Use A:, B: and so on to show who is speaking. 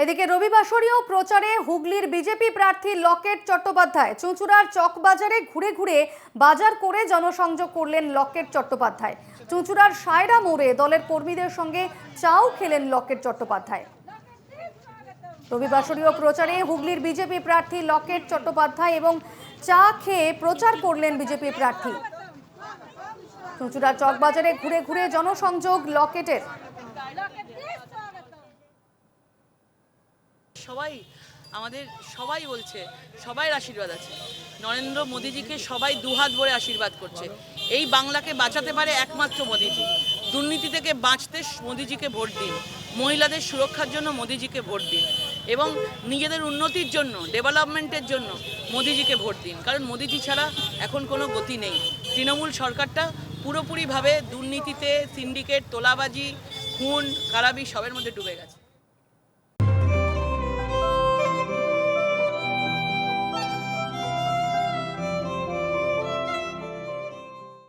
A: এদিকে রবিবাসরীয় প্রচারে হুগলির বিজেপি প্রার্থী লকেট চট্টোপাধ্যায় চুঁচুড়ার চকবাজারে ঘুরে ঘুরে বাজার করে জনসংযোগ করলেন লকেট চট্টোপাধ্যায়। চুঁচুড়ার সায়রা মোড়ে দলের কর্মীদের সঙ্গে চাও খেলেন লকেট চট্টোপাধ্যায়। রবিবাসরীয় প্রচারে হুগলির বিজেপি প্রার্থী লকেট চট্টোপাধ্যায় এবং চা খেয়ে প্রচার করলেন বিজেপি প্রার্থী। চুঁচুড়ার চকবাজারে ঘুরে ঘুরে জনসংযোগ লকেটের।
B: সবাই বলছে, সবাইয়ের আশীর্বাদ আছে। নরেন্দ্র মোদীজিকে সবাই দুহাত ভরে আশীর্বাদ করছে। এই বাংলাকে বাঁচাতে পারে একমাত্র মোদীজি। দুর্নীতি থেকে বাঁচতে মোদীজিকে ভোট দিন, মহিলাদের সুরক্ষার জন্য মোদীজিকে ভোট দিন এবং নিজেদের উন্নতির জন্য, ডেভেলপমেন্টের জন্য মোদীজিকে ভোট দিন। কারণ মোদীজি ছাড়া এখন কোনো গতি নেই। তৃণমূল সরকারটা পুরোপুরিভাবে দুর্নীতিতে, সিন্ডিকেট, তোলাবাজি, খুন, খারাপি সবের মধ্যে ডুবে গেছে।